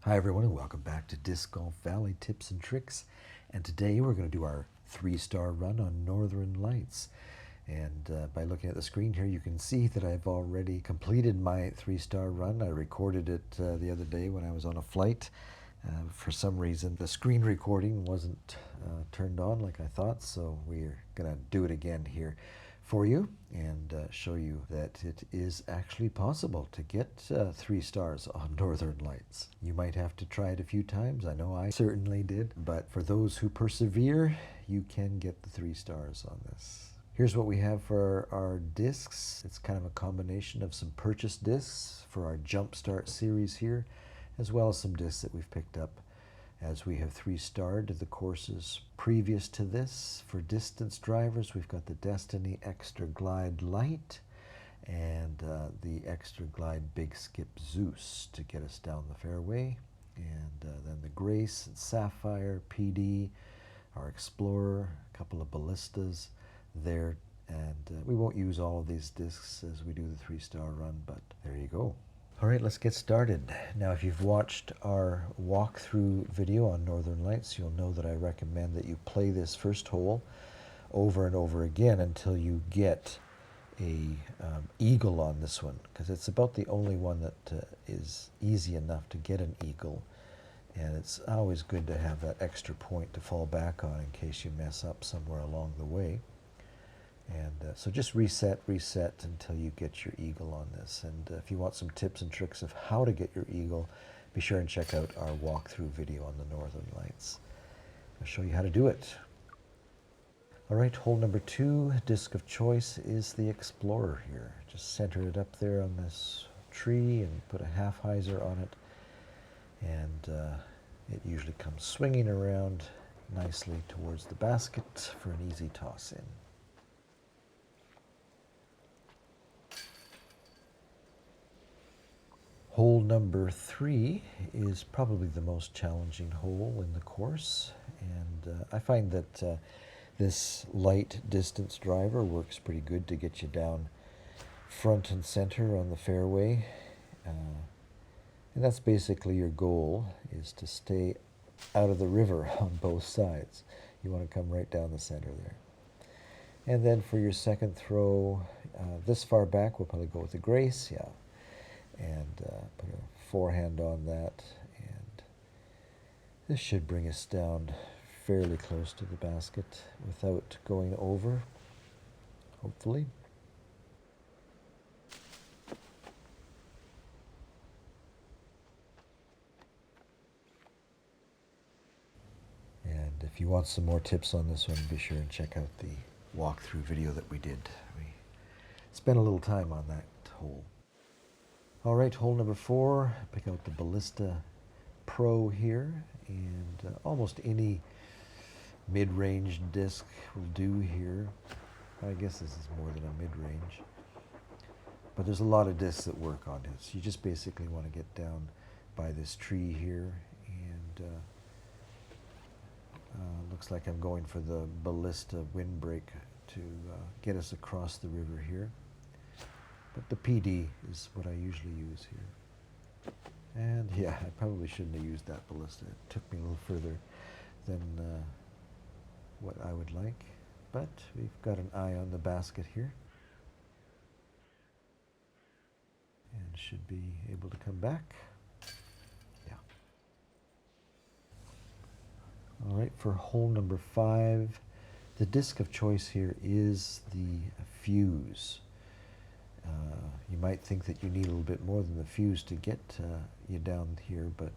Hi everyone and welcome back to Disc Golf Valley Tips and Tricks. And today we're going to do our 3-star run on Northern Lights. And by looking at the screen here, you can see that I've already completed my 3-star run. I recorded it the other day when I was on a flight. For some reason, the screen recording wasn't turned on like I thought, so we're going to do it again here for you and show you that it is actually possible to get 3 stars on Northern Lights. You might have to try it a few times. I know I certainly did, but for those who persevere, you can get the 3 stars on this. Here's what we have for our discs. It's kind of a combination of some purchased discs for our Jumpstart series here, as well as some discs that we've picked up as we have 3-starred the courses previous to this. For distance drivers, we've got the Destiny Extra Glide Light and the Extra Glide Big Skip Zeus to get us down the fairway. And then the Grace and Sapphire PD, our Explorer, a couple of Ballistas there. And we won't use all of these discs as we do the 3-star run, but there you go. All right, let's get started. Now, if you've watched our walkthrough video on Northern Lights, you'll know that I recommend that you play this first hole over and over again until you get a eagle on this one, because it's about the only one that is easy enough to get an eagle. And it's always good to have that extra point to fall back on in case you mess up somewhere along the way. And so just reset until you get your eagle on this. And if you want some tips and tricks of how to get your eagle, be sure and check out our walkthrough video on the Northern Lights. I'll show you how to do it. All right, hole number 2, disc of choice is the Explorer here. Just center it up there on this tree and put a half hyzer on it. And it usually comes swinging around nicely towards the basket for an easy toss in. Hole number 3 is probably the most challenging hole in the course, and I find that this light distance driver works pretty good to get you down front and center on the fairway, and that's basically your goal, is to stay out of the river on both sides. You want to come right down the center there. And then for your second throw, this far back, we'll probably go with the Grace, yeah. And put a forehand on that, and this should bring us down fairly close to the basket without going over, hopefully. And if you want some more tips on this one, be sure and check out the walkthrough video that we did. We spent a little time on that hole. All right, hole number 4, pick out the Ballista Pro here, and almost any mid-range disc will do here. I guess this is more than a mid-range, but there's a lot of discs that work on it. So you just basically want to get down by this tree here, and looks like I'm going for the Ballista windbreak to get us across the river here. But the PD is what I usually use here. And yeah, I probably shouldn't have used that Ballista. It took me a little further than what I would like. But we've got an eye on the basket here. And should be able to come back. Yeah. All right, for hole number 5, the disc of choice here is the fuse. You might think that you need a little bit more than the fuse to get you down here, but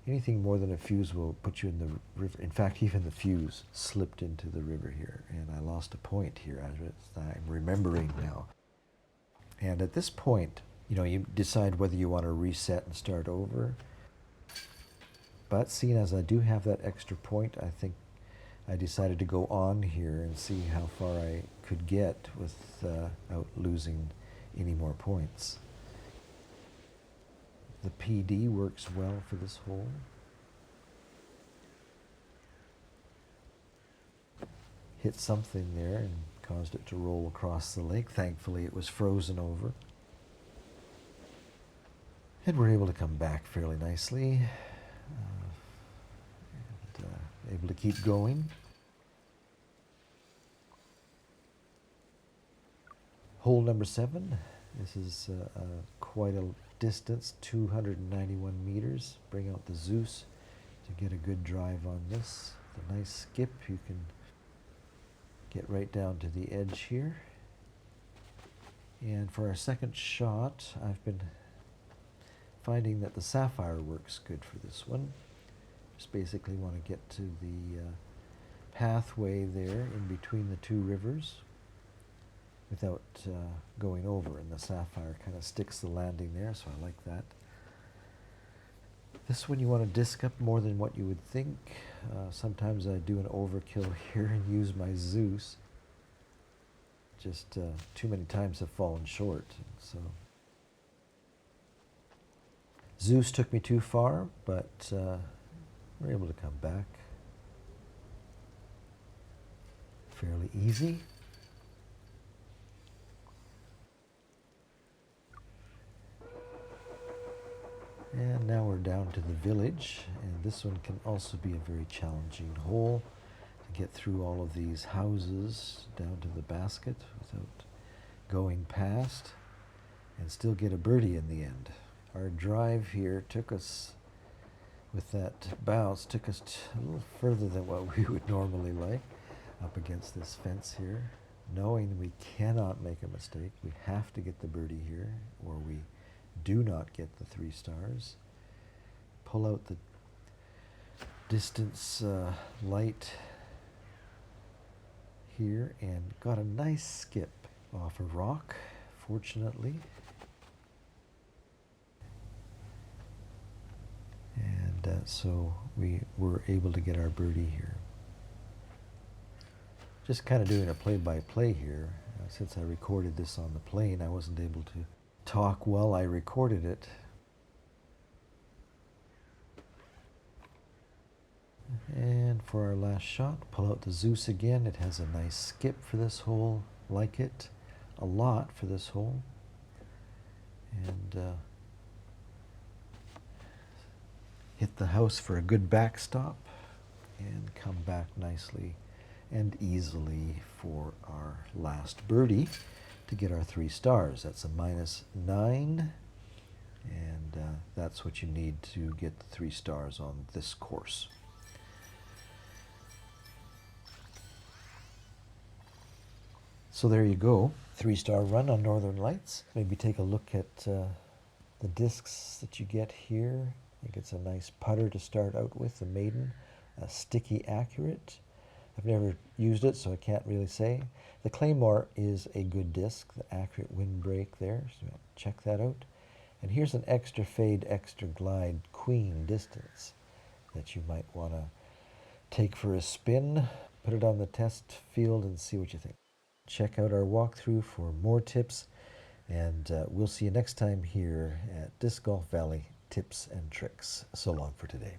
anything more than a fuse will put you in the river. In fact, even the fuse slipped into the river here, and I lost a point here as I'm remembering now. And at this point, you decide whether you want to reset and start over. But seeing as I do have that extra point, I think I decided to go on here and see how far I could get without losing any more points. The PD works well for this hole. Hit something there and caused it to roll across the lake. Thankfully, it was frozen over. And we're able to come back fairly nicely. able to keep going. Hole number 7. This is quite a distance, 291 meters. Bring out the Zeus to get a good drive on this. The nice skip, you can get right down to the edge here. And for our second shot, I've been finding that the Sapphire works good for this one. Just basically want to get to the pathway there in between the two rivers without going over, and the Sapphire kind of sticks the landing there, so I like that. This one you want to disc up more than what you would think. Sometimes I do an overkill here and use my Zeus. Just too many times have fallen short. So Zeus took me too far, but we're able to come back fairly easy. And now we're down to the village, and this one can also be a very challenging hole to get through all of these houses down to the basket without going past and still get a birdie in the end. Our drive here took us, with that bounce, took us a little further than what we would normally like up against this fence here, knowing we cannot make a mistake. We have to get the birdie here or we do not get the 3 stars. Pull out the distance light here and got a nice skip off a rock, fortunately. And so we were able to get our birdie here. Just kind of doing a play-by-play here. Since I recorded this on the plane, I wasn't able to talk while I recorded it. And for our last shot, pull out the Zeus again. It has a nice skip for this hole. Like it a lot for this hole. And hit the house for a good backstop and come back nicely and easily for our last birdie to get our 3 stars. That's a -9, and that's what you need to get the 3 stars on this course. So there you go, 3-star run on Northern Lights. Maybe take a look at the discs that you get here. I think it's a nice putter to start out with, the Maiden, sticky accurate. I've never used it, so I can't really say. The Claymore is a good disc, the accurate windbreak there, so check that out. And here's an extra fade, extra glide Queen distance that you might want to take for a spin. Put it on the test field and see what you think. Check out our walkthrough for more tips, and we'll see you next time here at Disc Golf Valley Tips and Tricks. So long for today.